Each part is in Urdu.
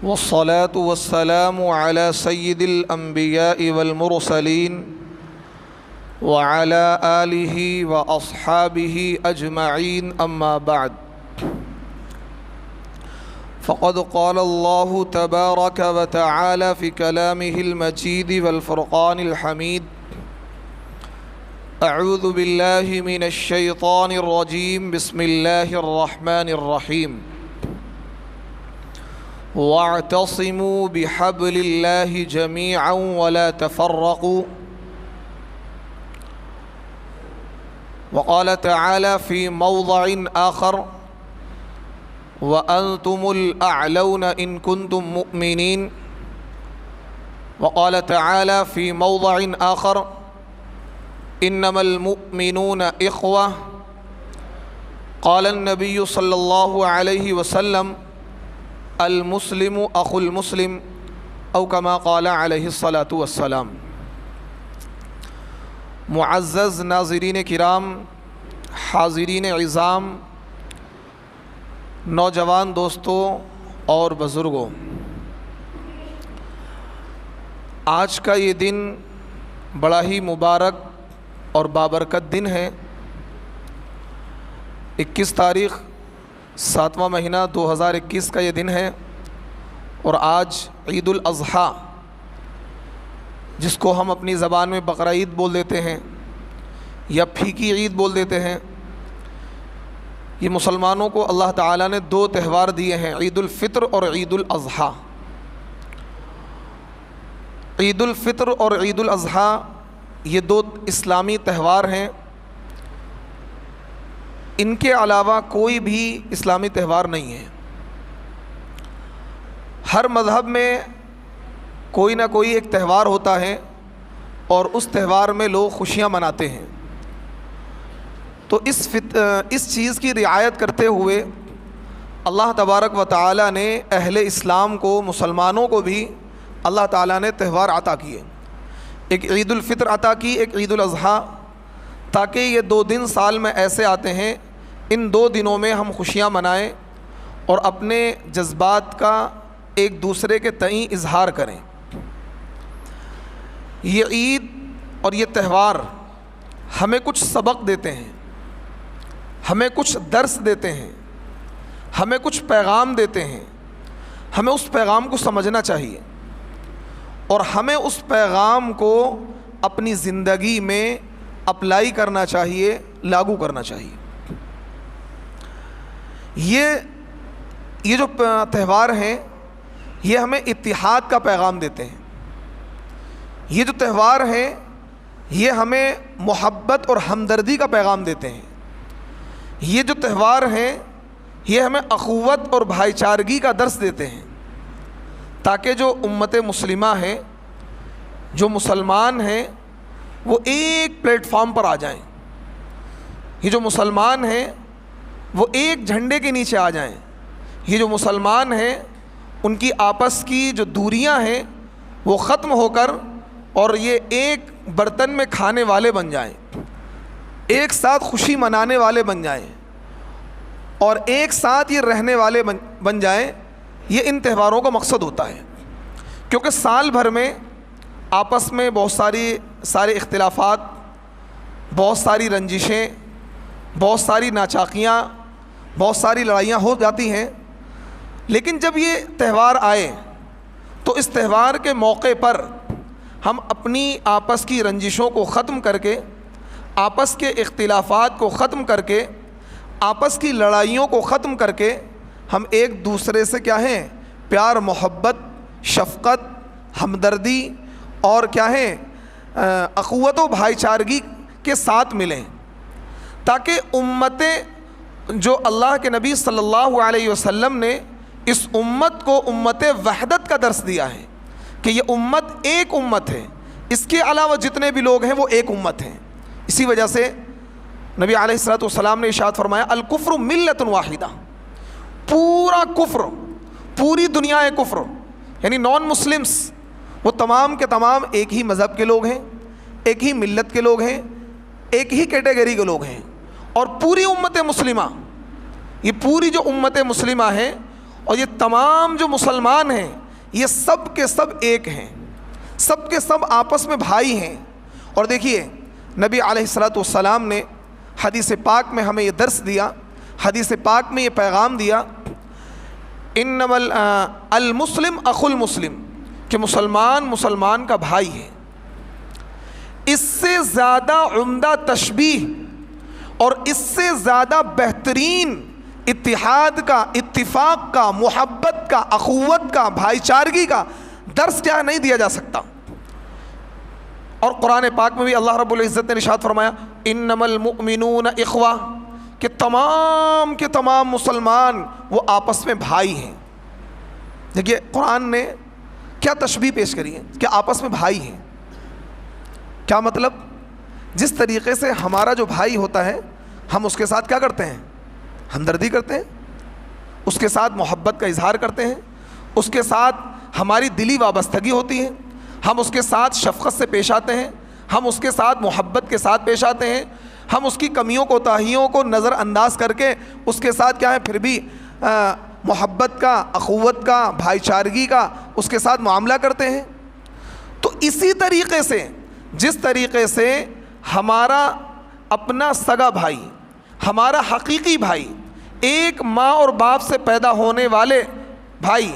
والصلاة والسلام على سيد الأنبياء والمرسلين وعلى آله وأصحابه أجمعين أما بعد فقد قال الله تبارك وتعالى في كلامه المجيد والفرقان الحميد أعوذ بالله من الشيطان الرجيم بسم الله الرحمن الرحيم واعتصموا بحبل الله جميعا ولا تفرقوا وقال تعالى في موضع آخر وأنتم الأعلون إن كنتم مؤمنين وقال تعالى في موضع آخر إنما المؤمنون إخوة قال النبي صلى الله عليه وسلم المسلم أخو المسلم أو كما قال علیہ الصلاۃ والسلام۔ معزز ناظرین کرام، حاضرین عظام، نوجوان دوستوں اور بزرگوں، آج کا یہ دن بڑا ہی مبارک اور بابرکت دن ہے۔ 21 تاریخ 7واں مہینہ 2021 کا یہ دن ہے، اور آج عید الاضحیٰ جس کو ہم اپنی زبان میں بقرہ عید بول دیتے ہیں یا پھیکی عید بول دیتے ہیں، یہ مسلمانوں کو اللہ تعالیٰ نے 2 تہوار دیے ہیں، عید الفطر اور عید الاضحیٰ۔ عید الفطر اور عید الاضحیٰ یہ 2 اسلامی تہوار ہیں، ان کے علاوہ کوئی بھی اسلامی تہوار نہیں ہے۔ ہر مذہب میں کوئی نہ کوئی ایک تہوار ہوتا ہے اور اس تہوار میں لوگ خوشیاں مناتے ہیں، تو اس چیز کی رعایت کرتے ہوئے اللہ تبارک و تعالیٰ نے اہل اسلام کو، مسلمانوں کو بھی اللہ تعالیٰ نے تہوار عطا کیے، ایک عید الفطر عطا کی، ایک عید الاضحیٰ، تاکہ یہ 2 دن سال میں ایسے آتے ہیں، ان 2 دنوں میں ہم خوشیاں منائیں اور اپنے جذبات کا ایک دوسرے کے تئیں اظہار کریں۔ یہ عید اور یہ تہوار ہمیں کچھ سبق دیتے ہیں، ہمیں کچھ درس دیتے ہیں، ہمیں کچھ پیغام دیتے ہیں، ہمیں اس پیغام کو سمجھنا چاہیے اور ہمیں اس پیغام کو اپنی زندگی میں اپلائی کرنا چاہیے، لاگو کرنا چاہیے۔ یہ جو تہوار ہیں یہ ہمیں اتحاد کا پیغام دیتے ہیں، یہ جو تہوار ہیں یہ ہمیں محبت اور ہمدردی کا پیغام دیتے ہیں، یہ جو تہوار ہیں یہ ہمیں اخوت اور بھائی چارگی کا درس دیتے ہیں، تاکہ جو امت مسلمہ ہیں، جو مسلمان ہیں، وہ ایک پلیٹ فارم پر آ جائیں، یہ جو مسلمان ہیں وہ ایک جھنڈے کے نیچے آ جائیں، یہ جو مسلمان ہیں ان کی آپس کی جو دوریاں ہیں وہ ختم ہو کر اور یہ ایک برتن میں کھانے والے بن جائیں، ایک ساتھ خوشی منانے والے بن جائیں اور ایک ساتھ یہ رہنے والے بن جائیں۔ یہ ان تہواروں کا مقصد ہوتا ہے، کیونکہ سال بھر میں آپس میں بہت سارے اختلافات، بہت ساری رنجشیں، بہت ساری ناچاقیاں، بہت ساری لڑائیاں ہو جاتی ہیں، لیکن جب یہ تہوار آئے تو اس تہوار کے موقع پر ہم اپنی آپس کی رنجشوں کو ختم کر کے، آپس کے اختلافات کو ختم کر کے، آپس کی لڑائیوں کو ختم کر کے ہم ایک دوسرے سے کیا ہیں، پیار، محبت، شفقت، ہمدردی اور کیا ہے، اخوت و بھائی چارگی کے ساتھ ملیں، تاکہ امتیں جو اللہ کے نبی صلی اللہ علیہ وسلم نے اس امت کو امت وحدت کا درس دیا ہے کہ یہ امت ایک امت ہے، اس کے علاوہ جتنے بھی لوگ ہیں وہ ایک امت ہیں۔ اسی وجہ سے نبی علیہ الصلوۃ والسلام نے ارشاد فرمایا الکفر ملت واحدہ، پورا کفر، پوری دنیا کفر، یعنی نان مسلمس وہ تمام کے تمام ایک ہی مذہب کے لوگ ہیں، ایک ہی ملت کے لوگ ہیں، ایک ہی کیٹیگری کے لوگ ہیں، اور پوری امت مسلمہ، یہ پوری جو امت مسلمہ ہے اور یہ تمام جو مسلمان ہیں یہ سب کے سب ایک ہیں، سب کے سب آپس میں بھائی ہیں۔ اور دیکھیے نبی علیہ الصلوۃ والسلام نے حدیث پاک میں ہمیں یہ درس دیا، حدیث پاک میں یہ پیغام دیا، انما المسلم اخو المسلم، کہ مسلمان مسلمان کا بھائی ہے۔ اس سے زیادہ عمدہ تشبیہ اور اس سے زیادہ بہترین اتحاد کا، اتفاق کا، محبت کا، اخوت کا، بھائی چارگی کا درس کیا نہیں دیا جا سکتا۔ اور قرآن پاک میں بھی اللہ رب العزت نے ارشاد فرمایا انما المؤمنون اخوہ، کہ تمام کے تمام مسلمان وہ آپس میں بھائی ہیں۔ دیکھیے قرآن نے کیا تشبیہ پیش کری ہے کہ آپس میں بھائی ہیں۔ کیا مطلب؟ جس طریقے سے ہمارا جو بھائی ہوتا ہے ہم اس کے ساتھ کیا کرتے ہیں؟ ہمدردی کرتے ہیں، اس کے ساتھ محبت کا اظہار کرتے ہیں، اس کے ساتھ ہماری دلی وابستگی ہوتی ہے، ہم اس کے ساتھ شفقت سے پیش آتے ہیں، ہم اس کے ساتھ محبت کے ساتھ پیش آتے ہیں، ہم اس کی کمیوں کوتاہیوں کو نظر انداز کر کے اس کے ساتھ کیا ہے پھر بھی محبت کا، اخوت کا، بھائی چارگی کا اس کے ساتھ معاملہ کرتے ہیں۔ تو اسی طریقے سے جس طریقے سے ہمارا اپنا سگا بھائی، ہمارا حقیقی بھائی، ایک ماں اور باپ سے پیدا ہونے والے بھائی،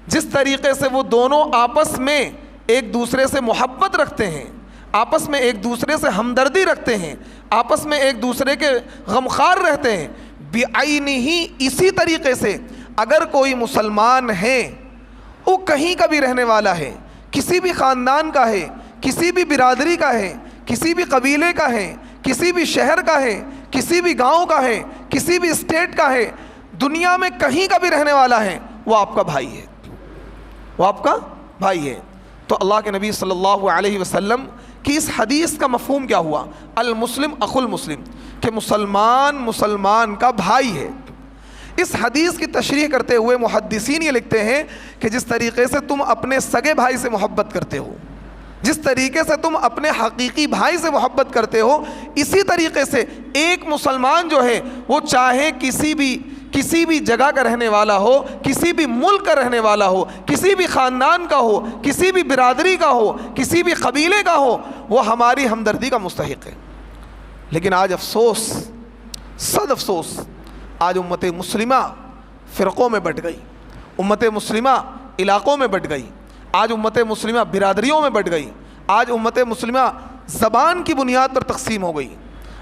جس طریقے سے وہ دونوں آپس میں ایک دوسرے سے محبت رکھتے ہیں، آپس میں ایک دوسرے سے ہمدردی رکھتے ہیں، آپس میں ایک دوسرے کے غمخوار رہتے ہیں، بعینہ اسی طریقے سے اگر کوئی مسلمان ہے، وہ کہیں کا بھی رہنے والا ہے، کسی بھی خاندان کا ہے، کسی بھی برادری کا ہے، کسی بھی قبیلے کا ہے، کسی بھی شہر کا ہے، کسی بھی گاؤں کا ہے، کسی بھی اسٹیٹ کا ہے، دنیا میں کہیں کا بھی رہنے والا ہے، وہ آپ کا بھائی ہے، وہ آپ کا بھائی ہے۔ تو اللہ کے نبی صلی اللہ علیہ وسلم کی اس حدیث کا مفہوم کیا ہوا؟ المسلم اخو المسلم، کہ مسلمان مسلمان کا بھائی ہے۔ اس حدیث کی تشریح کرتے ہوئے محدثین یہ لکھتے ہیں کہ جس طریقے سے تم اپنے سگے بھائی سے محبت کرتے ہو، جس طریقے سے تم اپنے حقیقی بھائی سے محبت کرتے ہو، اسی طریقے سے ایک مسلمان جو ہے وہ چاہے کسی بھی جگہ کا رہنے والا ہو، کسی بھی ملک کا رہنے والا ہو، کسی بھی خاندان کا ہو، کسی بھی برادری کا ہو، کسی بھی قبیلے کا ہو، وہ ہماری ہمدردی کا مستحق ہے۔ لیکن آج افسوس، صد افسوس، آج امت مسلمہ فرقوں میں بٹ گئی، امت مسلمہ علاقوں میں بٹ گئی، آج امت مسلمہ برادریوں میں بٹ گئی، آج امت مسلمہ زبان کی بنیاد پر تقسیم ہو گئی،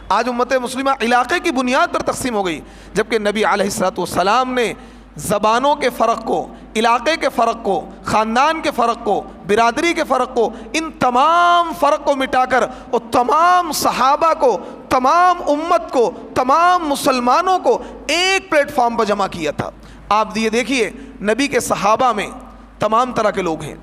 آج امت مسلمہ علاقے کی بنیاد پر تقسیم ہو گئی، جبکہ نبی علیہ الصلوۃ والسلام نے زبانوں کے فرق کو، علاقے کے فرق کو، خاندان کے فرق کو، برادری کے فرق کو، ان تمام فرق کو مٹا کر اور تمام صحابہ کو، تمام امت کو، تمام مسلمانوں کو ایک پلیٹ فارم پر جمع کیا تھا۔ آپ یہ دیکھیے نبی کے صحابہ میں تمام طرح کے لوگ ہیں،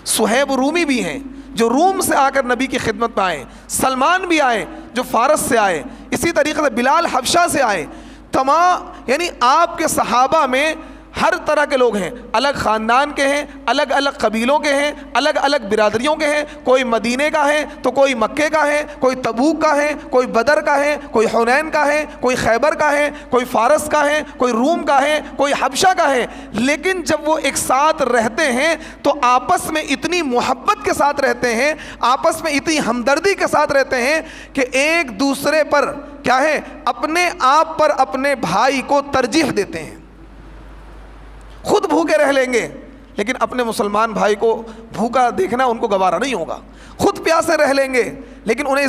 صہیب رومی بھی ہیں جو روم سے آ کر نبی کی خدمت میں آئے، سلمان بھی آئے جو فارس سے آئے، اسی طریقے سے بلال حبشہ سے آئے، یعنی آپ کے صحابہ میں ہر طرح کے لوگ ہیں، الگ خاندان کے ہیں، الگ الگ قبیلوں کے ہیں، الگ الگ برادریوں کے ہیں، کوئی مدینے کا ہے تو کوئی مکے کا ہے، کوئی تبوک کا ہے، کوئی بدر کا ہے، کوئی حنین کا ہے، کوئی خیبر کا ہے، کوئی فارس کا ہے، کوئی روم کا ہے، کوئی حبشہ کا ہے۔ لیکن جب وہ ایک ساتھ رہتے ہیں تو آپس میں اتنی محبت کے ساتھ رہتے ہیں، آپس میں اتنی ہمدردی کے ساتھ رہتے ہیں کہ ایک دوسرے پر کیا ہے، اپنے آپ پر اپنے بھائی کو ترجیح دیتے ہیں۔ خود بھوکے رہ لیں گے لیکن اپنے مسلمان بھائی کو بھوکا دیکھنا ان کو گوارا نہیں ہوگا، خود پیاسے رہ لیں گے لیکن انہیں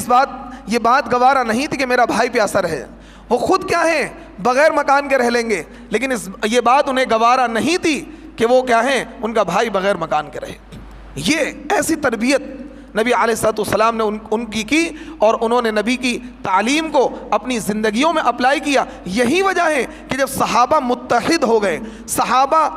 یہ بات گوارا نہیں تھی کہ میرا بھائی پیاسا رہے، وہ خود کیا ہیں بغیر مکان کے رہ لیں گے لیکن یہ بات انہیں گوارا نہیں تھی کہ وہ کیا ہیں ان کا بھائی بغیر مکان کے رہے۔ یہ ایسی تربیت نبی علیہ الصلوۃ والسلام نے ان کی اور انہوں نے نبی کی تعلیم کو اپنی زندگیوں میں اپلائی کیا۔ یہی وجہ ہے کہ جب صحابہ متحد ہو گئے، صحابہ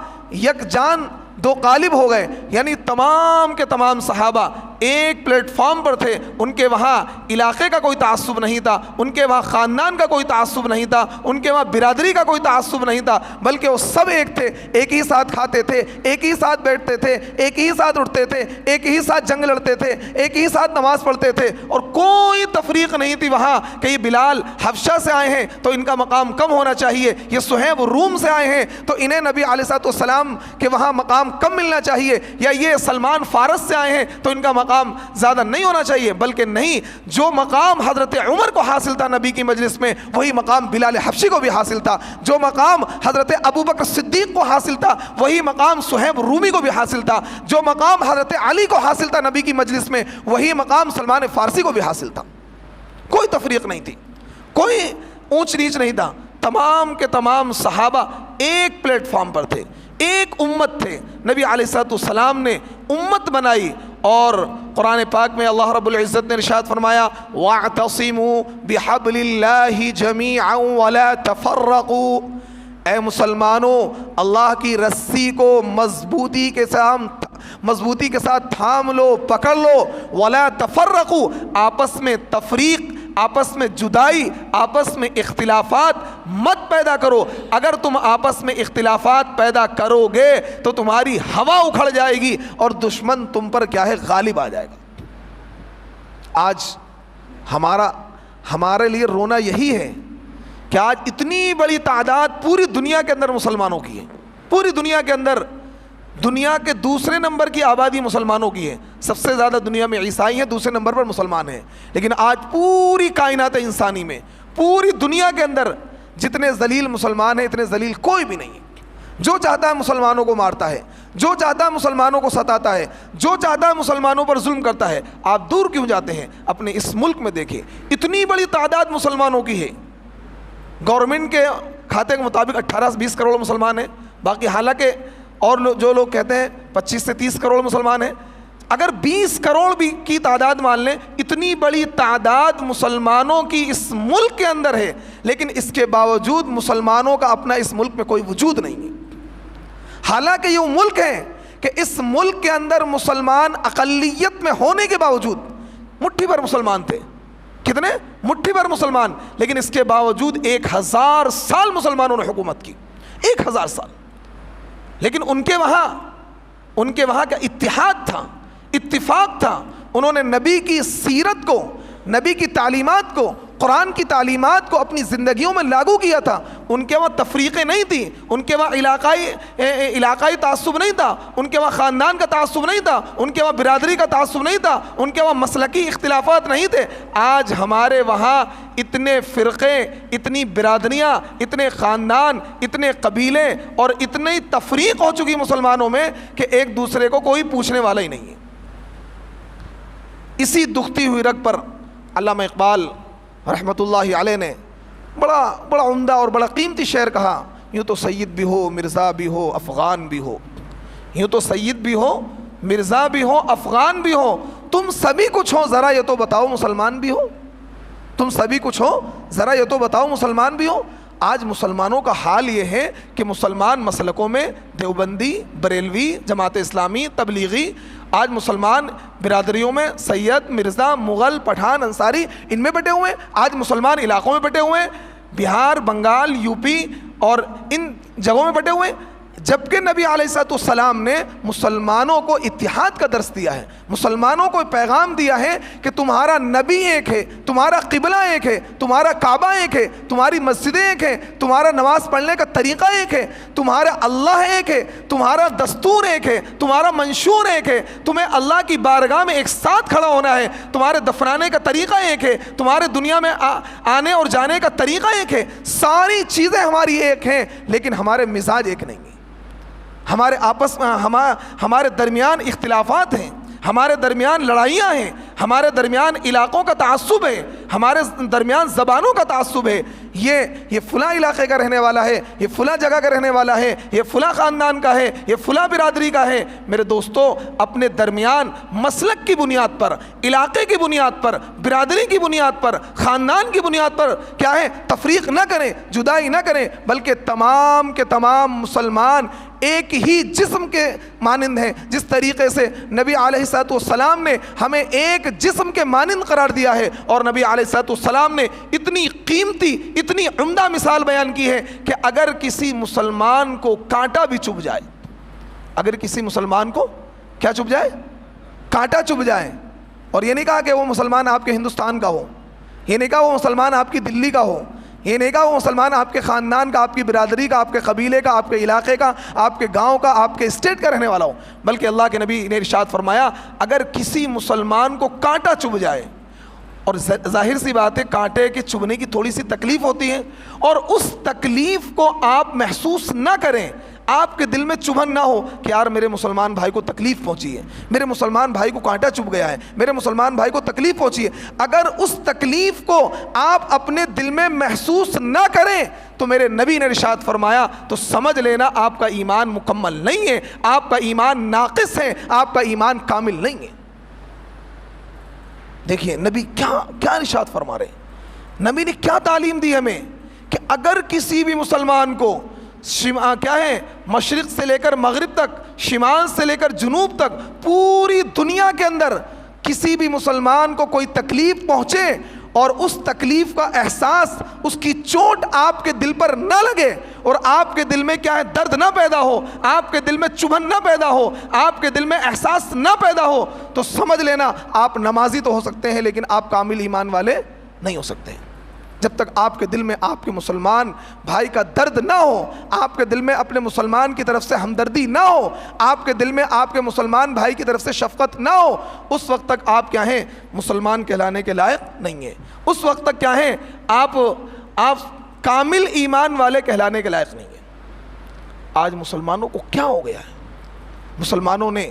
یک جان دو قالب ہو گئے، یعنی تمام کے تمام صحابہ ایک پلیٹ فارم پر تھے. ان کے وہاں علاقے کا کوئی تعصب نہیں تھا, ان کے وہاں خاندان کا کوئی تعصب نہیں تھا, ان کے وہاں برادری کا کوئی تعصب نہیں تھا, بلکہ وہ سب ایک تھے. ایک ہی ساتھ کھاتے تھے, ایک ہی ساتھ بیٹھتے تھے, ایک ہی ساتھ اٹھتے تھے, ایک ہی ساتھ جنگ لڑتے تھے, ایک ہی ساتھ نماز پڑھتے تھے, اور کوئی تفریق نہیں تھی وہاں کہ یہ بلال حبشہ سے آئے ہیں تو ان کا مقام کم ہونا چاہیے, یہ صہیب روم سے آئے ہیں تو انہیں نبی علیہ السلام کے وہاں مقام کم ملنا چاہیے, یا یہ سلمان فارس سے آئے ہیں تو ان کا مقام زیادہ نہیں ہونا چاہیے. بلکہ نہیں, جو مقام حضرت عمر کو حاصل تھا نبی کی مجلس میں, وہی مقام بلال حبشی کو بھی حاصل تھا. جو مقام حضرت ابوبکر صدیق کو حاصل تھا, وہی مقام صہیب رومی کو بھی حاصل تھا. جو مقام حضرت علی کو حاصل تھا نبی کی مجلس میں, وہی مقام سلمان فارسی کو بھی حاصل تھا. کوئی تفریق نہیں تھی, کوئی اونچ نیچ نہیں تھا. تمام کے تمام صحابہ ایک پلیٹ فارم پر تھے, ایک امت تھے. نبی علیہ السلام نے امت بنائی, اور قرآن پاک میں اللہ رب العزت نے ارشاد فرمایا وَاعْتَصِمُوا بِحَبْلِ اللَّهِ جَمِيعًا وَلَا تَفَرَّقُوا. اے مسلمانوں, اللہ کی رسی کو مضبوطی کے ساتھ تھام لو, پکڑ لو. وَلَا تَفَرَّقُوا, آپس میں تفریق, آپس میں جدائی, آپس میں اختلافات مت پیدا کرو. اگر تم آپس میں اختلافات پیدا کرو گے تو تمہاری ہوا اکھڑ جائے گی اور دشمن تم پر کیا ہے, غالب آ جائے گا. آج ہمارے لیے رونا یہی ہے کہ آج اتنی بڑی تعداد پوری دنیا کے اندر مسلمانوں کی ہے. پوری دنیا کے اندر, دنیا کے دوسرے نمبر کی آبادی مسلمانوں کی ہے. سب سے زیادہ دنیا میں عیسائی ہیں, دوسرے نمبر پر مسلمان ہیں. لیکن آج پوری کائنات انسانی میں, پوری دنیا کے اندر جتنے ذلیل مسلمان ہیں, اتنے ذلیل کوئی بھی نہیں ہے. جو چاہتا ہے مسلمانوں کو مارتا ہے, جو چاہتا ہے مسلمانوں کو ستاتا ہے, جو چاہتا ہے مسلمانوں پر ظلم کرتا ہے. آپ دور کیوں جاتے ہیں, اپنے اس ملک میں دیکھیں, اتنی بڑی تعداد مسلمانوں کی ہے. گورنمنٹ کے کھاتے کے مطابق 18-20 کروڑ مسلمان ہیں. باقی حالانکہ اور جو لوگ کہتے ہیں 25 سے 30 کروڑ مسلمان ہیں. اگر 20 کروڑ بھی کی تعداد مان لیں, اتنی بڑی تعداد مسلمانوں کی اس ملک کے اندر ہے, لیکن اس کے باوجود مسلمانوں کا اپنا اس ملک میں کوئی وجود نہیں ہے. حالانکہ یہ وہ ملک ہے کہ اس ملک کے اندر مسلمان اقلیت میں ہونے کے باوجود مٹھی بھر مسلمان تھے. کتنے؟ مٹھی بھر مسلمان. لیکن اس کے باوجود 1000 سال مسلمانوں نے حکومت کی, 1000 سال. لیکن ان کے وہاں کا اتحاد تھا, اتفاق تھا. انہوں نے نبی کی سیرت کو, نبی کی تعلیمات کو, قرآن کی تعلیمات کو اپنی زندگیوں میں لاگو کیا تھا. ان کے وہاں تفریقیں نہیں تھیں, ان کے وہاں علاقائی تعصب نہیں تھا, ان کے وہاں خاندان کا تعصب نہیں تھا, ان کے وہاں برادری کا تعصب نہیں تھا, ان کے وہاں مسلکی اختلافات نہیں تھے. آج ہمارے وہاں اتنے فرقے, اتنی برادریاں, اتنے خاندان, اتنے قبیلے اور اتنی تفریق ہو چکی مسلمانوں میں کہ ایک دوسرے کو کوئی پوچھنے والا ہی نہیں ہے. اسی دکھتی ہوئی رگ پر علامہ اقبال رحمۃ اللہ علیہ نے بڑا عمدہ اور بڑا قیمتی شعر کہا, یوں تو سید بھی ہو, مرزا بھی ہو, افغان بھی ہو. یوں تو سید بھی ہو, مرزا بھی ہو, افغان بھی ہو, تم سبھی کچھ ہو, ذرا یہ تو بتاؤ مسلمان بھی ہو. تم سبھی کچھ ہو, ذرا یہ تو بتاؤ مسلمان بھی ہو. آج مسلمانوں کا حال یہ ہے کہ مسلمان مسلکوں میں دیوبندی, بریلوی, جماعت اسلامی, تبلیغی, آج مسلمان برادریوں میں سید, مرزا, مغل, پٹھان, انصاری, ان میں بٹے ہوئے ہیں. آج مسلمان علاقوں میں بٹے ہوئے ہیں, بہار, بنگال, یو پی اور ان جگہوں میں بٹے ہوئے ہیں. جبکہ نبی علیہ السلام نے مسلمانوں کو اتحاد کا درس دیا ہے, مسلمانوں کو پیغام دیا ہے کہ تمہارا نبی ایک ہے, تمہارا قبلہ ایک ہے, تمہارا کعبہ ایک ہے, تمہاری مسجدیں ایک ہیں, تمہارا نماز پڑھنے کا طریقہ ایک ہے, تمہارا اللہ ایک ہے, تمہارا دستور ایک ہے, تمہارا منشور ایک ہے, تمہیں اللہ کی بارگاہ میں ایک ساتھ کھڑا ہونا ہے, تمہارے دفنانے کا طریقہ ایک ہے, تمہارے دنیا میں آنے اور جانے کا طریقہ ایک ہے. ساری چیزیں ہماری ایک ہیں, لیکن ہمارے مزاج ایک نہیں ہیں. ہمارے آپس میں ہمارے درمیان اختلافات ہیں, ہمارے درمیان لڑائیاں ہیں. ہمارے درمیان علاقوں کا تعصب ہے، ہمارے درمیان زبانوں کا تعصب ہے، یہ فلاں علاقے کا رہنے والا ہے، یہ فلاں جگہ کا رہنے والا ہے، یہ فلاں خاندان کا ہے، یہ فلاں برادری کا ہے۔ میرے دوستو، اپنے درمیان مسلک کی بنیاد پر، علاقے کی بنیاد پر، برادری کی بنیاد پر، خاندان کی بنیاد پر کیا ہے، تفریق نہ کریں، جدائی نہ کریں، بلکہ تمام کے تمام مسلمان ایک ہی جسم کے مانند ہیں۔ جس طریقے سے نبی علیہ الصلوۃ والسلام نے ہمیں ایک جسم کے مانند قرار دیا ہے، اور نبی علیہ الصلوۃ والسلام نے اتنی قیمتی، اتنی عمدہ مثال بیان کی ہے کہ اگر کسی مسلمان کو کانٹا بھی چبھ جائے، اگر کسی مسلمان کو کیا چبھ جائے، کانٹا چبھ جائے، اور یہ نہیں کہا کہ وہ مسلمان آپ کے ہندوستان کا ہو، یہ نہیں کہا وہ مسلمان آپ کی دلی کا ہو، یہ نہیں کہا وہ مسلمان آپ کے خاندان کا، آپ کی برادری کا، آپ کے قبیلے کا، آپ کے علاقے کا، آپ کے گاؤں کا، آپ کے اسٹیٹ کا رہنے والا ہو، بلکہ اللہ کے نبی نے ارشاد فرمایا اگر کسی مسلمان کو کانٹا چبھ جائے، اور ظاہر سی بات ہے کانٹے کے چبھنے کی تھوڑی سی تکلیف ہوتی ہے، اور اس تکلیف کو آپ محسوس نہ کریں، آپ کے دل میں چبھن نہ ہو کہ یار میرے مسلمان بھائی کو تکلیف پہنچی ہے، میرے مسلمان بھائی کو کانٹا چبھ گیا ہے، میرے مسلمان بھائی کو تکلیف پہنچی ہے، اگر اس تکلیف کو آپ اپنے دل میں محسوس نہ کریں تو میرے نبی نے ارشاد فرمایا تو سمجھ لینا آپ کا ایمان مکمل نہیں ہے، آپ کا ایمان ناقص ہے، آپ کا ایمان کامل نہیں ہے۔ دیکھیے نبی کیا ارشاد فرما رہے ہیں، نبی نے کیا تعلیم دی ہمیں کہ اگر کسی بھی مسلمان کو کیا ہے، مشرق سے لے کر مغرب تک، شمال سے لے کر جنوب تک، پوری دنیا کے اندر کسی بھی مسلمان کو کوئی تکلیف پہنچے اور اس تکلیف کا احساس، اس کی چوٹ آپ کے دل پر نہ لگے، اور آپ کے دل میں کیا ہے، درد نہ پیدا ہو، آپ کے دل میں چبھن نہ پیدا ہو، آپ کے دل میں احساس نہ پیدا ہو، تو سمجھ لینا آپ نمازی تو ہو سکتے ہیں لیکن آپ کامل ایمان والے نہیں ہو سکتے۔ جب تک آپ کے دل میں آپ کے مسلمان بھائی کا درد نہ ہو، آپ کے دل میں اپنے مسلمان کی طرف سے ہمدردی نہ ہو، آپ کے دل میں آپ کے مسلمان بھائی کی طرف سے شفقت نہ ہو، اس وقت تک آپ کیا ہیں، مسلمان کہلانے کے لائق نہیں ہیں، اس وقت تک کیا ہیں، آپ کامل ایمان والے کہلانے کے لائق نہیں ہیں۔ آج مسلمانوں کو کیا ہو گیا ہے، مسلمانوں نے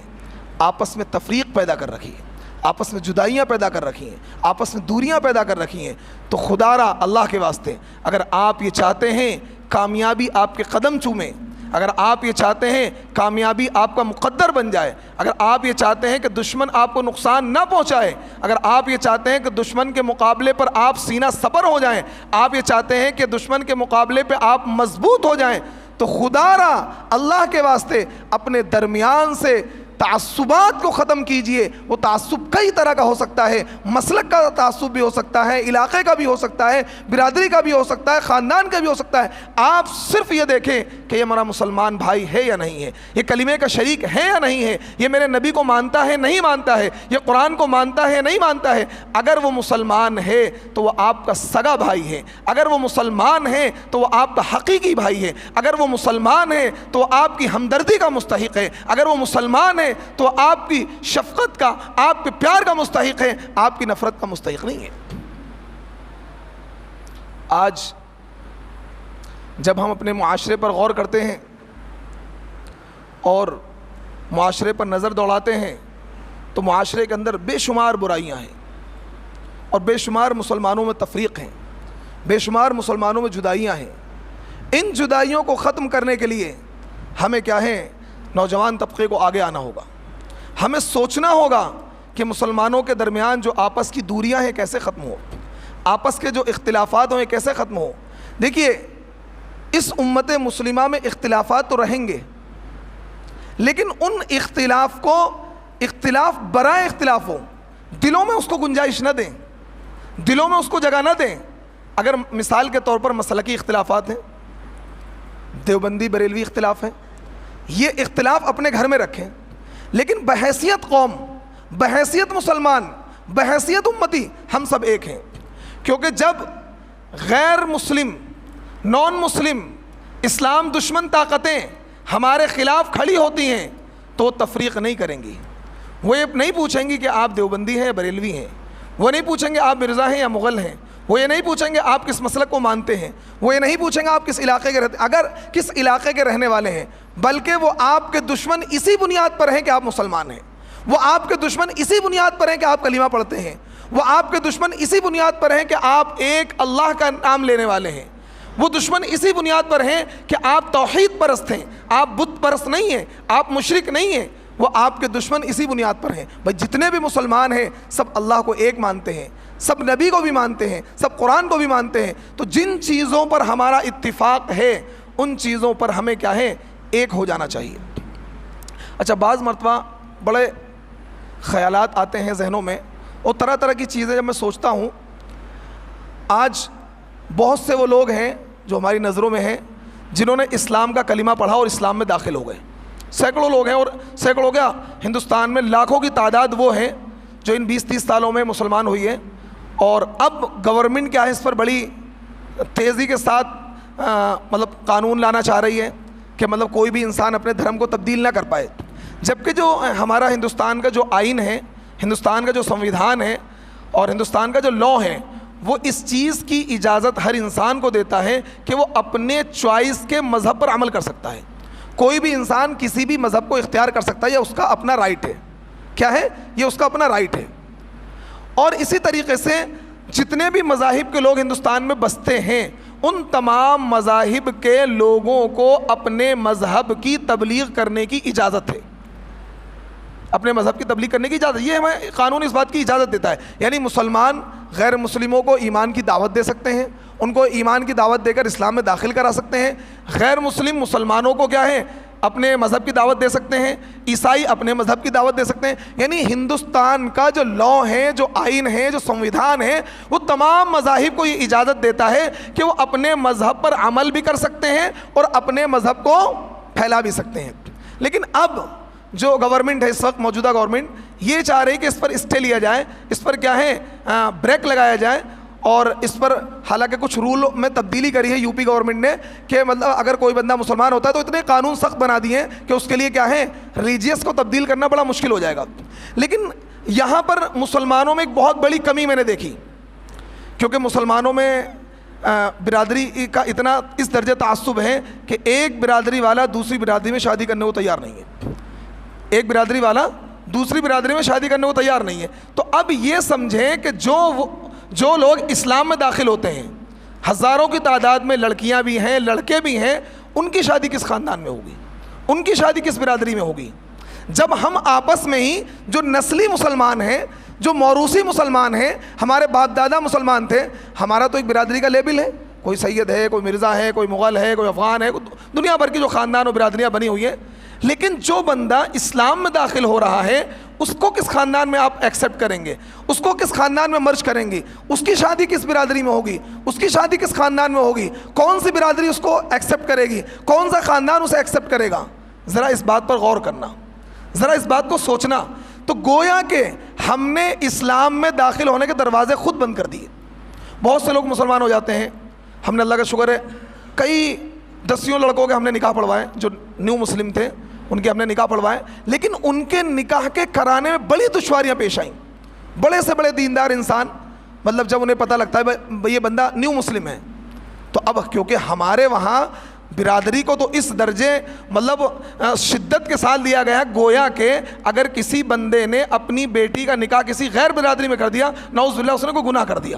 آپس میں تفریق پیدا کر رکھی ہے، آپس میں جدائیاں پیدا کر رکھی ہیں، آپس میں دوریاں پیدا کر رکھی ہیں۔ تو خدا را اللہ کے واسطے اگر آپ یہ چاہتے ہیں کامیابی آپ کے قدم چومیں، اگر آپ یہ چاہتے ہیں کامیابی آپ کا مقدر بن جائے، اگر آپ یہ چاہتے ہیں کہ دشمن آپ کو نقصان نہ پہنچائے، اگر آپ یہ چاہتے ہیں کہ دشمن کے مقابلے پر آپ سینہ سپر ہو جائیں، آپ یہ چاہتے ہیں کہ دشمن کے مقابلے پہ آپ مضبوط ہو جائیں، تو خدا را اللہ کے واسطے اپنے درمیان سے تعصبات کو ختم کیجئے۔ وہ تعصب کئی طرح کا ہو سکتا ہے، مسلک کا تعصب بھی ہو سکتا ہے، علاقے کا بھی ہو سکتا ہے، برادری کا بھی ہو سکتا ہے، خاندان کا بھی ہو سکتا ہے۔ آپ صرف یہ دیکھیں کہ یہ ہمارا مسلمان بھائی ہے یا نہیں ہے، یہ کلمے کا شریک ہے یا نہیں ہے، یہ میرے نبی کو مانتا ہے نہیں مانتا ہے، یہ قرآن کو مانتا ہے نہیں مانتا ہے۔ اگر وہ مسلمان ہے تو وہ آپ کا سگا بھائی ہے، اگر وہ مسلمان ہے تو وہ آپ کا حقیقی بھائی ہے، اگر وہ مسلمان ہے تو وہ آپ کی ہمدردی کا مستحق ہے، اگر وہ مسلمان ہے تو آپ کی شفقت کا، آپ کے پیار کا مستحق ہے، آپ کی نفرت کا مستحق نہیں ہے۔ آج جب ہم اپنے معاشرے پر غور کرتے ہیں اور معاشرے پر نظر دوڑاتے ہیں تو معاشرے کے اندر بے شمار برائیاں ہیں اور بے شمار مسلمانوں میں تفریق ہیں، بے شمار مسلمانوں میں جدائیاں ہیں۔ ان جدائیوں کو ختم کرنے کے لیے ہمیں کیا ہے، نوجوان طبقے کو آگے آنا ہوگا، ہمیں سوچنا ہوگا کہ مسلمانوں کے درمیان جو آپس کی دوریاں ہیں کیسے ختم ہو، آپس کے جو اختلافات ہیں کیسے ختم ہو۔ دیکھیے اس امت مسلمہ میں اختلافات تو رہیں گے، لیکن ان اختلاف کو اختلاف برائے اختلاف ہو، دلوں میں اس کو گنجائش نہ دیں، دلوں میں اس کو جگہ نہ دیں۔ اگر مثال کے طور پر مسلکی اختلافات ہیں، دیوبندی بریلوی اختلاف ہیں، یہ اختلاف اپنے گھر میں رکھیں، لیکن بحیثیت قوم، بحیثیت مسلمان، بحیثیت امتی ہم سب ایک ہیں۔ کیونکہ جب غیر مسلم، نان مسلم، اسلام دشمن طاقتیں ہمارے خلاف کھڑی ہوتی ہیں تو تفریق نہیں کریں گی۔ وہ یہ نہیں پوچھیں گی کہ آپ دیوبندی ہیں یا بریلوی ہیں، وہ نہیں پوچھیں گے آپ مرزا ہیں یا مغل ہیں، وہ یہ نہیں پوچھیں گے آپ کس مسلک کو مانتے ہیں، وہ یہ نہیں پوچھیں گے آپ کس علاقے کے رہتے، اگر کس علاقے کے رہنے والے ہیں، بلکہ وہ آپ کے دشمن اسی بنیاد پر ہیں کہ آپ مسلمان ہیں۔ وہ آپ کے دشمن اسی بنیاد پر ہیں کہ آپ کلمہ پڑھتے ہیں، وہ آپ کے دشمن اسی بنیاد پر ہیں کہ آپ ایک اللہ کا نام لینے والے ہیں، وہ دشمن اسی بنیاد پر ہیں کہ آپ توحید پرست ہیں، آپ بت پرست نہیں ہیں، آپ مشرک نہیں ہیں، وہ آپ کے دشمن اسی بنیاد پر ہیں۔ بھائی جتنے بھی مسلمان ہیں سب اللہ کو ایک مانتے ہیں، سب نبی کو بھی مانتے ہیں، سب قرآن کو بھی مانتے ہیں، تو جن چیزوں پر ہمارا اتفاق ہے ان چیزوں پر ہمیں کیا ہے، ایک ہو جانا چاہیے۔ اچھا، بعض مرتبہ بڑے خیالات آتے ہیں ذہنوں میں اور طرح طرح کی چیزیں جب میں سوچتا ہوں، آج بہت سے وہ لوگ ہیں جو ہماری نظروں میں ہیں جنہوں نے اسلام کا کلمہ پڑھا اور اسلام میں داخل ہو گئے، سینکڑوں لوگ ہیں، اور سینکڑوں کیا ہندوستان میں لاکھوں کی تعداد وہ ہیں جو ان 20-30 سالوں میں مسلمان ہوئی ہے، اور اب گورنمنٹ کیا ہے اس پر بڑی تیزی کے ساتھ مطلب قانون لانا چاہ رہی ہے کہ مطلب کوئی بھی انسان اپنے دھرم کو تبدیل نہ کر پائے، جبکہ جو ہمارا ہندوستان کا جو آئین ہے، ہندوستان کا جو سنویدھان ہے اور ہندوستان کا جو لاء ہے، وہ اس چیز کی اجازت ہر انسان کو دیتا ہے کہ وہ اپنے چوائس کے مذہب پر عمل کر سکتا ہے۔ کوئی بھی انسان کسی بھی مذہب کو اختیار کر سکتا ہے، یہ اس کا اپنا رائٹ ہے۔ کیا ہے؟ یہ اس کا اپنا رائٹ ہے۔ اور اسی طریقے سے جتنے بھی مذاہب کے لوگ ہندوستان میں بستے ہیں، ان تمام مذاہب کے لوگوں کو اپنے مذہب کی تبلیغ کرنے کی اجازت ہے، اپنے مذہب کی تبلیغ کرنے کی اجازت، یہ ہمیں قانون اس بات کی اجازت دیتا ہے۔ یعنی مسلمان غیر مسلموں کو ایمان کی دعوت دے سکتے ہیں، ان کو ایمان کی دعوت دے کر اسلام میں داخل کرا سکتے ہیں، غیر مسلم مسلمانوں کو کیا ہے، اپنے مذہب کی دعوت دے سکتے ہیں، عیسائی اپنے مذہب کی دعوت دے سکتے ہیں۔ یعنی ہندوستان کا جو لاء ہے، جو آئین ہے، جو سنویدھان ہے، وہ تمام مذاہب کو یہ اجازت دیتا ہے کہ وہ اپنے مذہب پر عمل بھی کر سکتے ہیں اور اپنے مذہب کو پھیلا بھی سکتے ہیں۔ لیکن اب جو گورنمنٹ ہے اس وقت، موجودہ گورنمنٹ یہ چاہ رہی ہے کہ اس پر اسٹے لیا جائے، اس پر کیا ہے بریک لگایا جائے، اور اس پر حالانکہ کچھ رول میں تبدیلی کری ہے یو پی گورنمنٹ نے کہ مطلب اگر کوئی بندہ مسلمان ہوتا ہے تو اتنے قانون سخت بنا دیے ہیں کہ اس کے لیے کیا ہے، ریلیجیس کو تبدیل کرنا بڑا مشکل ہو جائے گا۔ لیکن یہاں پر مسلمانوں میں ایک بہت بڑی کمی میں نے دیکھی، کیونکہ مسلمانوں میں برادری کا اتنا اس درجے تعصب ہے کہ ایک برادری والا دوسری برادری میں شادی کرنے کو تیار نہیں ہے، ایک برادری والا دوسری برادری میں شادی کرنے کو تیار نہیں ہے۔ تو اب یہ سمجھیں کہ جو لوگ اسلام میں داخل ہوتے ہیں، ہزاروں کی تعداد میں لڑکیاں بھی ہیں، لڑکے بھی ہیں، ان کی شادی کس خاندان میں ہوگی، ان کی شادی کس برادری میں ہوگی؟ جب ہم آپس میں ہی جو نسلی مسلمان ہیں، جو موروثی مسلمان ہیں، ہمارے باپ دادا مسلمان تھے، ہمارا تو ایک برادری کا لیبل ہے، کوئی سید ہے، کوئی مرزا ہے، کوئی مغل ہے، کوئی افغان ہے، دنیا بھر کی جو خاندان اور برادریاں بنی ہوئی ہیں۔ لیکن جو بندہ اسلام میں داخل ہو رہا ہے، اس کو کس خاندان میں آپ ایکسیپٹ کریں گے، اس کو کس خاندان میں مرج کریں گے، اس کی شادی کس برادری میں ہوگی، اس کی شادی کس خاندان میں ہوگی، کون سی برادری اس کو ایکسیپٹ کرے گی، کون سا خاندان اسے ایکسیپٹ کرے گا؟ ذرا اس بات پر غور کرنا، ذرا اس بات کو سوچنا۔ تو گویا کہ ہم نے اسلام میں داخل ہونے کے دروازے خود بند کر دیے۔ بہت سے لوگ مسلمان ہو جاتے ہیں، ہم نے اللہ کا شکر ہے کئی دسیوں لڑکوں کے ہم نے نکاح پڑھوائے، جو نیو مسلم تھے ان کے ہم نے نکاح پڑھوائے، لیکن ان کے نکاح کے کرانے میں بڑی دشواریاں پیش آئیں۔ بڑے سے بڑے دیندار انسان مطلب جب انہیں پتہ لگتا ہے یہ بندہ نیو مسلم ہے، تو اب کیونکہ ہمارے وہاں برادری کو تو اس درجے مطلب شدت کے ساتھ دیا گیا ہے، گویا کہ اگر کسی بندے نے اپنی بیٹی کا نکاح کسی غیر برادری میں کر دیا، نعوذ باللہ اس نے کوئی گناہ کر دیا۔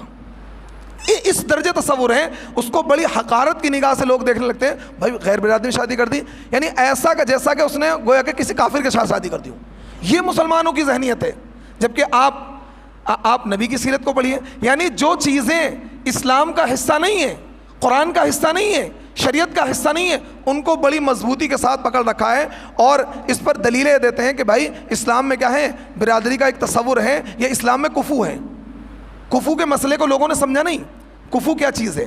اس درجے تصور ہے، اس کو بڑی حقارت کی نگاہ سے لوگ دیکھنے لگتے ہیں، بھائی غیر برادری میں شادی کر دی، یعنی ایسا کہ جیسا کہ اس نے گویا کہ کسی کافر کے ساتھ شادی کر دی ہو۔ یہ مسلمانوں کی ذہنیت ہے، جبکہ آپ نبی کی سیرت کو پڑھیے، یعنی جو چیزیں اسلام کا حصہ نہیں ہیں، قرآن کا حصہ نہیں ہے، شریعت کا حصہ نہیں ہے، ان کو بڑی مضبوطی کے ساتھ پکڑ رکھا ہے، اور اس پر دلیلیں دیتے ہیں کہ بھائی اسلام میں کیا ہے، برادری کا ایک تصور ہے، یہ اسلام میں کفو ہے۔ کفو کے مسئلے کو لوگوں نے سمجھا نہیں۔ کفو کیا چیز ہے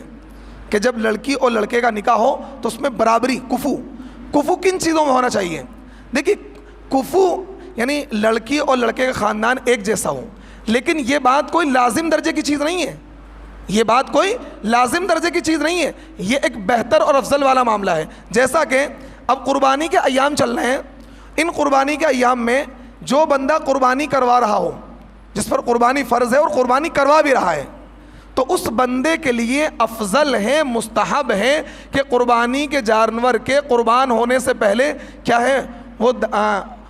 کہ جب لڑکی اور لڑکے کا نکاح ہو تو اس میں برابری، کفو کن چیزوں میں ہونا چاہیے؟ دیکھیے کفو یعنی لڑکی اور لڑکے کا خاندان ایک جیسا ہو، لیکن یہ بات کوئی لازم درجے کی چیز نہیں ہے، یہ بات کوئی لازم درجے کی چیز نہیں ہے، یہ ایک بہتر اور افضل والا معاملہ ہے۔ جیسا کہ اب قربانی کے ایام چل رہے ہیں، ان قربانی کے ایام میں جو بندہ قربانی کروا رہا ہو، جس پر قربانی فرض ہے اور قربانی کروا بھی رہا ہے، تو اس بندے کے لیے افضل ہے، مستحب ہے کہ قربانی کے جانور کے قربان ہونے سے پہلے کیا ہے،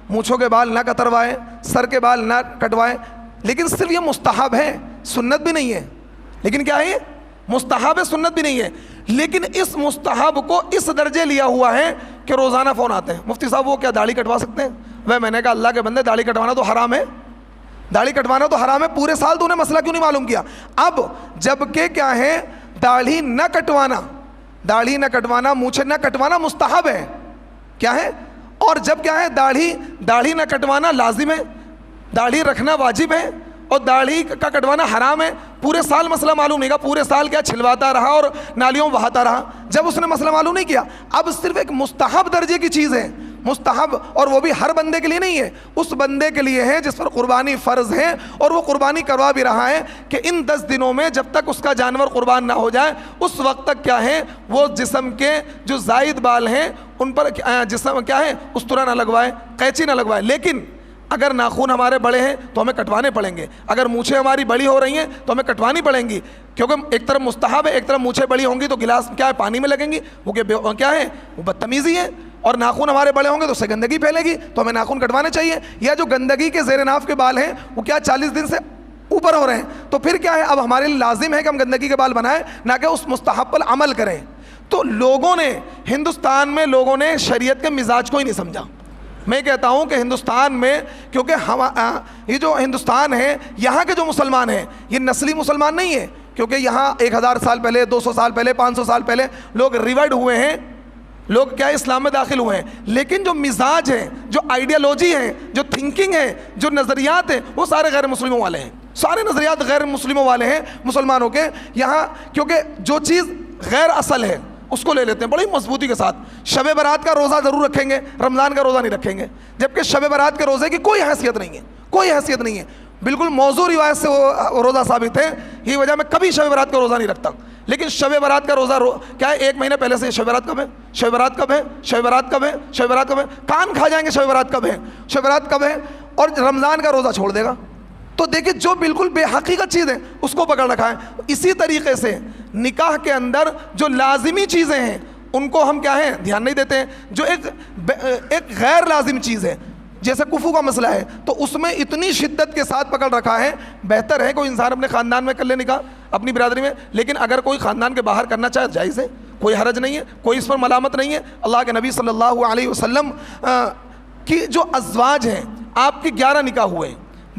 مونچھوں کے بال نہ کتروائیں، سر کے بال نہ کٹوائیں، لیکن صرف یہ مستحب ہے، سنت بھی نہیں ہے. لیکن کیا ہے یہ مستحب ہے، سنت بھی نہیں ہے. لیکن اس مستحب کو اس درجے لیا ہوا ہے کہ روزانہ فون آتے ہیں، مفتی صاحب وہ کیا داڑھی کٹوا سکتے ہیں؟ میں نے کہا اللہ کے بندے داڑھی کٹوانا تو حرام ہے، داڑھی کٹوانا تو حرام ہے، پورے سال تو انہیں مسئلہ کیوں نہیں معلوم کیا؟ اب جب کہ کیا ہے داڑھی نہ کٹوانا، مونچھیں نہ کٹوانا مستحب ہے، کیا ہے؟ اور جب کیا ہے داڑھی نہ کٹوانا لازم ہے، داڑھی رکھنا واجب ہے، اور داڑھی کا کٹوانا حرام ہے. پورے سال مسئلہ معلوم نہیں کیا، پورے سال کیا چھلواتا رہا اور نالیوں میں بہاتا رہا. جب اس نے مسئلہ معلوم نہیں کیا، اب صرف ایک مستحب درجے کی چیز ہے، مستحب، اور وہ بھی ہر بندے کے لیے نہیں ہے، اس بندے کے لیے ہے جس پر قربانی فرض ہے اور وہ قربانی کروا بھی رہا ہے کہ ان 10 دنوں میں جب تک اس کا جانور قربان نہ ہو جائے اس وقت تک کیا ہے وہ جسم کے جو زائد بال ہیں ان پر جسم کیا ہے استرا نہ لگوائے، قینچی نہ لگوائے. لیکن اگر ناخن ہمارے بڑے ہیں تو ہمیں کٹوانے پڑیں گے، اگر مونچھیں ہماری بڑی ہو رہی ہیں تو ہمیں کٹوانی پڑیں گی، کیونکہ ایک طرف مستحب ہے، ایک طرف مونچھیں بڑی ہوں گی تو گلاس کیا ہے پانی میں لگیں گی، وہ کیا ہے وہ بدتمیزی ہے. اور ناخن ہمارے بڑے ہوں گے تو اس سے گندگی پھیلے گی، تو ہمیں ناخن کٹوانے چاہیے. یا جو گندگی کے زیر ناف کے بال ہیں وہ کیا 40 دن سے اوپر ہو رہے ہیں، تو پھر کیا ہے اب ہمارے لیے لازم ہے کہ ہم گندگی کے بال بنائیں، نہ کہ اس مستحب پر عمل کریں. تو لوگوں نے ہندوستان میں لوگوں نے شریعت کے مزاج کو ہی نہیں سمجھا. میں کہتا ہوں کہ ہندوستان میں، کیونکہ یہ جو ہندوستان ہے یہاں کے جو مسلمان ہیں یہ نسلی مسلمان نہیں ہے، کیونکہ یہاں 1000 سال پہلے، 200 سال پہلے، 500 سال پہلے لوگ ریورڈ ہوئے ہیں، لوگ کیا اسلام میں داخل ہوئے ہیں. لیکن جو مزاج ہے، جو آئیڈیالوجی ہے، جو تھنکنگ ہے، جو نظریات ہیں، وہ سارے غیر مسلموں والے ہیں. سارے نظریات غیر مسلموں والے ہیں مسلمانوں کے یہاں، کیونکہ جو چیز غیر اصل ہے اس کو لے لیتے ہیں بڑی مضبوطی کے ساتھ. شب برات کا روزہ ضرور رکھیں گے، رمضان کا روزہ نہیں رکھیں گے، جبکہ شب برات کے روزے کی کوئی حیثیت نہیں ہے، کوئی حیثیت نہیں ہے. بالکل موضوع روایت سے وہ روزہ ثابت ہے. یہ وجہ میں کبھی شب برات کا روزہ نہیں رکھتا. لیکن شب برات کا روزہ کیا ہے 1 مہینے پہلے سے شب برات کب ہے، شب برات کب ہے، شب برات کب ہے، شب برات کب ہے، کان کھا جائیں گے شب برات کب ہے، شب برات کب ہے، اور رمضان کا روزہ چھوڑ دے گا. تو دیکھیں جو بالکل بے حقیقت چیز ہے اس کو پکڑ رکھا ہے. اسی طریقے سے نکاح کے اندر جو لازمی چیزیں ہیں ان کو ہم کیا ہے دھیان نہیں دیتے ہیں. جو ایک غیر لازم چیز ہے جیسے کفو کا مسئلہ ہے تو اس میں اتنی شدت کے ساتھ پکڑ رکھا ہے. بہتر ہے کوئی انسان اپنے خاندان میں کر لے نکاح، اپنی برادری میں، لیکن اگر کوئی خاندان کے باہر کرنا چاہے جائز ہے، کوئی حرج نہیں ہے، کوئی اس پر ملامت نہیں ہے. اللہ کے نبی صلی اللہ علیہ وسلم کی جو ازواج ہیں، آپ کی 11 نکاح ہوئے،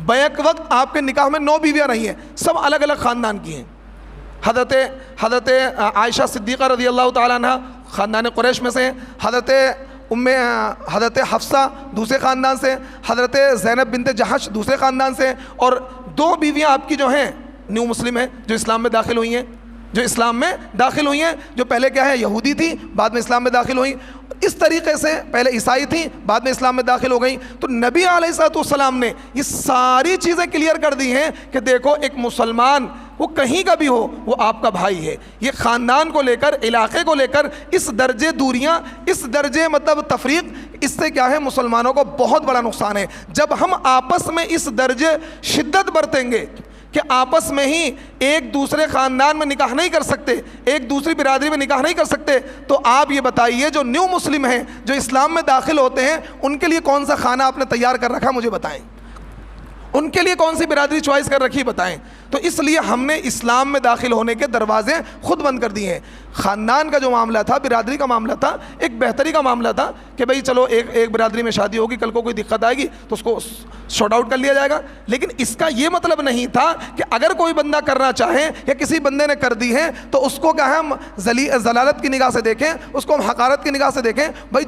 بیک وقت آپ کے نکاح میں 9 بیویاں نہیں ہیں، سب الگ الگ خاندان کی ہیں. حضرت عائشہ صدیقہ رضی اللہ تعالیٰ عنہ خاندان قریش میں سے ہیں، حضرت حفصہ دوسرے خاندان سے، حضرت زینب بنت جہش دوسرے خاندان سے، اور 2 بیویاں آپ کی جو ہیں نیو مسلم ہیں، جو اسلام میں داخل ہوئی ہیں، جو پہلے کیا ہے یہودی تھی، بعد میں اسلام میں داخل ہوئیں. اس طریقے سے پہلے عیسائی تھیں، بعد میں اسلام میں داخل ہو گئیں. تو نبی علیہ الصلوۃ والسلام نے یہ ساری چیزیں کلیئر کر دی ہیں کہ دیکھو ایک مسلمان وہ کہیں کا بھی ہو وہ آپ کا بھائی ہے. یہ خاندان کو لے کر، علاقے کو لے کر اس درجے دوریاں، اس درجے مطلب تفریق، اس سے کیا ہے مسلمانوں کو بہت بڑا نقصان ہے. جب ہم آپس میں اس درجے شدت برتیں گے کہ آپس میں ہی ایک دوسرے خاندان میں نکاح نہیں کر سکتے، ایک دوسری برادری میں نکاح نہیں کر سکتے، تو آپ یہ بتائیے جو نیو مسلم ہیں، جو اسلام میں داخل ہوتے ہیں، ان کے لیے کون سا خانہ آپ نے تیار کر رکھا مجھے بتائیں، ان کے لیے کون سی برادری چوائس کر رکھی بتائیں. تو اس لیے ہم نے اسلام میں داخل ہونے کے دروازے خود بند کر دیے ہیں. خاندان کا جو معاملہ تھا، برادری کا معاملہ تھا، ایک بہتری کا معاملہ تھا کہ بھئی چلو ایک برادری میں شادی ہوگی، کل کو کوئی دقت آئے گی تو اس کو شارٹ آؤٹ کر لیا جائے گا. لیکن اس کا یہ مطلب نہیں تھا کہ اگر کوئی بندہ کرنا چاہے یا کسی بندے نے کر دی ہے تو اس کو کیا ہم ضلالت کی نگاہ سے دیکھیں، اس کو ہم حقارت کی نگاہ سے دیکھیں. بھئی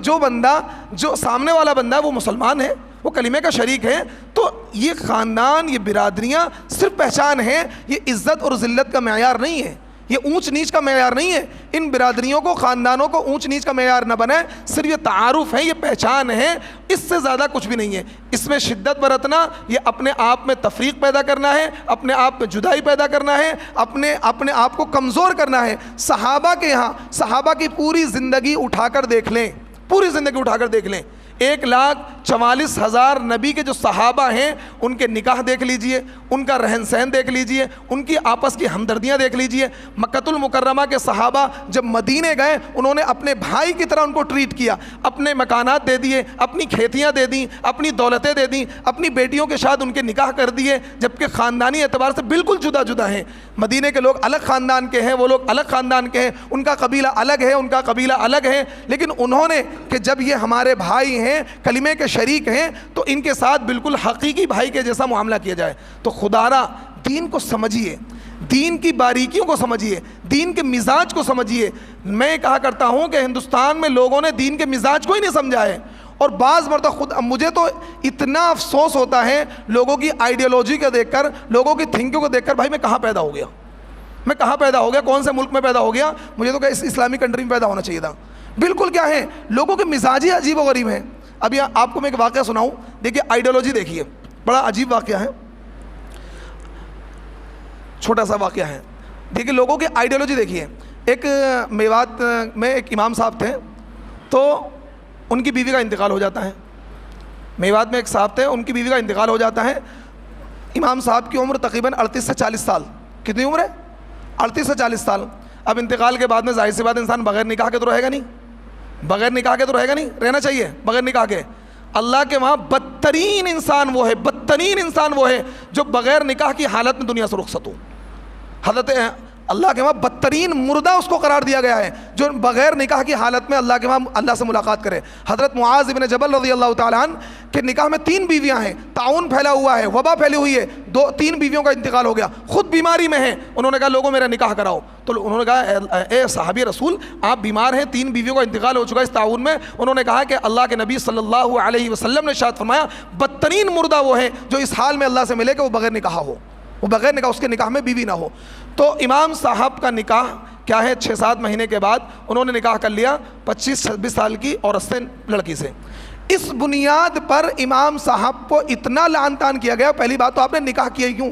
جو سامنے والا بندہ ہے وہ مسلمان ہے، وہ کلمے کا شریک ہے. تو یہ خاندان، یہ برادریاں صرف پہچان ہے، یہ عزت اور ذلت کا معیار نہیں ہے، یہ اونچ نیچ کا معیار نہیں ہے. ان برادریوں کو، خاندانوں کو اونچ نیچ کا معیار نہ بنائے. صرف یہ تعارف ہے، یہ پہچان ہے، اس سے زیادہ کچھ بھی نہیں ہے. اس میں شدت برتنا یہ اپنے آپ میں تفریق پیدا کرنا ہے، اپنے آپ میں جدائی پیدا کرنا ہے، اپنے آپ کو کمزور کرنا ہے. صحابہ کے یہاں، صحابہ کی پوری زندگی اٹھا کر دیکھ لیں، پوری زندگی اٹھا کر دیکھ لیں. 1,44,000 نبی کے جو صحابہ ہیں ان کے نکاح دیکھ لیجئے، ان کا رہن سہن دیکھ لیجئے، ان کی آپس کی ہمدردیاں دیکھ لیجئے۔ مکۃ المکرمہ کے صحابہ جب مدینے گئے انہوں نے اپنے بھائی کی طرح ان کو ٹریٹ کیا، اپنے مکانات دے دیے، اپنی کھیتیاں دے دیں، اپنی دولتیں دے دیں، اپنی بیٹیوں کے ساتھ ان کے نکاح کر دیے، جبکہ خاندانی اعتبار سے بالکل جدا جدا ہیں۔ مدینے کے لوگ الگ خاندان کے ہیں، وہ لوگ الگ خاندان کے ہیں، ان کا قبیلہ الگ ہے، ان کا قبیلہ الگ ہے، لیکن انہوں نے کہ جب یہ ہمارے بھائی ہیں، کلمے کے شریک ہیں، تو ان کے ساتھ بالکل حقیقی بھائی کے جیسا معاملہ کیا جائے۔ تو خدا را دین کو سمجھیے، دین کی باریکیوں کو سمجھیے، دین کے مزاج کو سمجھیے۔ میں کہا کرتا ہوں کہ ہندوستان میں لوگوں نے دین کے مزاج کو ہی نہیں سمجھا ہے، اور بعض مرتبہ مجھے تو اتنا افسوس ہوتا ہے لوگوں کی آئیڈیالوجی کو دیکھ کر، لوگوں کی تھنکنگ کو دیکھ کر، بھائی میں کہاں پیدا ہو گیا، میں کہاں پیدا ہو گیا، کون سے ملک میں پیدا ہو گیا، مجھے تو کہ اس اسلامی کنٹری میں پیدا ہونا چاہیے تھا۔ بالکل کیا ہے، لوگوں کے مزاج ہی عجیب و غریب ہیں۔ ابھی آپ کو میں ایک واقعہ سناؤں، دیکھیے آئیڈیالوجی دیکھیے، بڑا عجیب واقعہ ہے، چھوٹا سا واقعہ ہے۔ دیکھیے لوگوں کی آئیڈیالوجی دیکھیے۔ ایک میوات میں ایک امام صاحب تھے، تو ان کی بیوی کا انتقال ہو جاتا ہے۔ میوات میں ایک صاحب تھے، ان کی بیوی کا انتقال ہو جاتا ہے۔ امام صاحب کی عمر تقریباً 38 سے 40 سال۔ کتنی عمر ہے؟ 38 سے 40 سال۔ اب انتقال کے بعد میں ظاہر سی بات انسان بغیر نکاح کے تو رہے گا نہیں، بغیر نکاح کے تو رہے گا نہیں، رہنا چاہیے بغیر نکاح کے۔ اللہ کے وہاں بدترین انسان وہ ہے، بدترین انسان وہ ہے جو بغیر نکاح کی حالت میں دنیا سے رخصت ہو۔ حضرت اللہ کے وہاں بدترین مردہ اس کو قرار دیا گیا ہے جو بغیر نکاح کی حالت میں اللہ کے وہاں اللہ سے ملاقات کرے۔ حضرت معاذ ابن جبل رضی اللہ تعالیٰ عنہ کے نکاح میں 3 بیویاں ہیں، طاعون پھیلا ہوا ہے، وبا پھیلی ہوئی ہے، 3 بیویوں کا انتقال ہو گیا، خود بیماری میں ہیں۔ انہوں نے کہا لوگوں میرا نکاح کراؤ، تو انہوں نے کہا اے صحابی رسول آپ بیمار ہیں، 3 بیویوں کا انتقال ہو چکا ہے اس طاعون میں۔ انہوں نے کہا کہ اللہ کے نبی صلی اللہ علیہ وسلم نے ارشاد فرمایا بدترین مردہ وہ ہے جو اس حال میں اللہ سے ملے کہ وہ بغیر نکاح ہو، وہ بغیر نکاح اس کے نکاح میں بیوی نہ ہو۔ تو امام صاحب کا نکاح کیا ہے 6-7 مہینے کے بعد انہوں نے نکاح کر لیا 25-26 سال کی عورت سے، لڑکی سے۔ اس بنیاد پر امام صاحب کو اتنا لعن طعن کیا گیا۔ پہلی بات تو آپ نے نکاح کیا ہی کیوں؟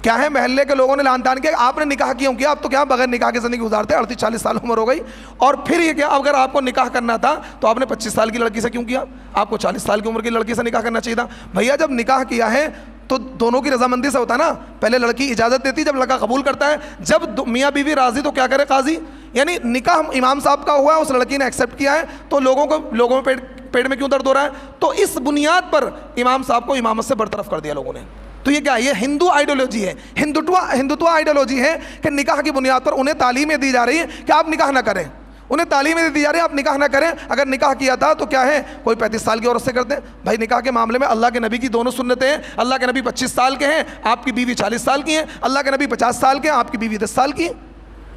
کیا ہے محلے کے لوگوں نے لعن طعن کیا، آپ نے نکاح کیوں کیا؟ اب تو کیا بغیر نکاح کی زندگی گزارتے، 38-40 سال عمر ہو گئی۔ اور پھر یہ کیا، اگر آپ کو نکاح کرنا تھا تو آپ نے 25 سال کی لڑکی سے کیوں کیا؟ آپ کو 40 سال کی عمر کی لڑکی سے نکاح کرنا چاہیے تھا۔ بھیا جب نکاح کیا ہے تو دونوں کی رضامندی سے ہوتا ہے نا، پہلے لڑکی اجازت دیتی، جب لڑکا قبول کرتا ہے، جب میاں بیوی راضی تو کیا کرے قاضی؟ یعنی نکاح امام صاحب کا ہوا ہے، اس لڑکی نے ایکسیپٹ کیا ہے، تو لوگوں میں پیٹ میں کیوں درد ہو رہا ہے؟ تو اس بنیاد پر امام صاحب کو امامت سے برطرف کر دیا لوگوں نے۔ تو یہ کیا ہے؟ یہ ہندو آئیڈیالوجی ہے، ہندوتوا آئیڈیالوجی ہے کہ نکاح کی بنیاد پر انہیں تعلیمیں دی جا رہی ہیں کہ آپ نکاح نہ کریں، انہیں تعلیمیں دی جا رہی ہیں آپ نکاح نہ کریں۔ اگر نکاح کیا تھا تو کیا ہے، کوئی 35 سال کی عورت سے کرتے ہیں۔ بھائی نکاح کے معاملے میں اللہ کے نبی کی دونوں سنتیں ہیں، اللہ کے نبی 25 سال کے ہیں، آپ کی بیوی 40 سال کی ہیں، اللہ کے نبی 50 سال کے ہیں، آپ کی بیوی 10 سال کی ہیں۔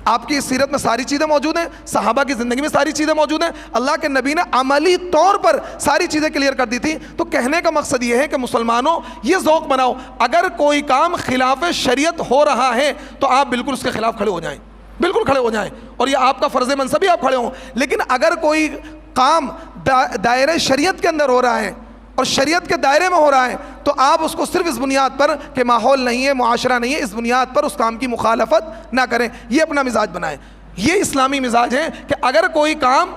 آپ کی سیرت میں ساری چیزیں موجود ہیں، صحابہ کی زندگی میں ساری چیزیں موجود ہیں، اللہ کے نبی نے عملی طور پر ساری چیزیں کلیئر کر دی تھی۔ تو کہنے کا مقصد یہ ہے کہ مسلمانوں یہ ذوق بناؤ، اگر کوئی کام خلاف شریعت ہو رہا ہے تو آپ بالکل اس کے خلاف کھڑے ہو جائیں، بالکل کھڑے ہو جائیں، اور یہ آپ کا فرض منصب بھی آپ کھڑے ہوں۔ لیکن اگر کوئی کام دائرہ شریعت کے اندر ہو رہا ہے اور شریعت کے دائرے میں ہو رہا ہے تو آپ اس کو صرف اس بنیاد پر کہ ماحول نہیں ہے، معاشرہ نہیں ہے، اس بنیاد پر اس کام کی مخالفت نہ کریں، یہ اپنا مزاج بنائیں۔ یہ اسلامی مزاج ہے کہ اگر کوئی کام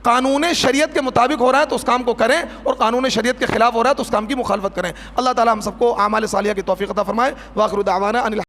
قانون شریعت کے مطابق ہو رہا ہے تو اس کام کو کریں، اور قانون شریعت کے خلاف ہو رہا ہے تو اس کام کی مخالفت کریں۔ اللہ تعالی ہم سب کو اعمال صالحہ کی توفیق عطا فرمائے۔ وآخر دعوانا ان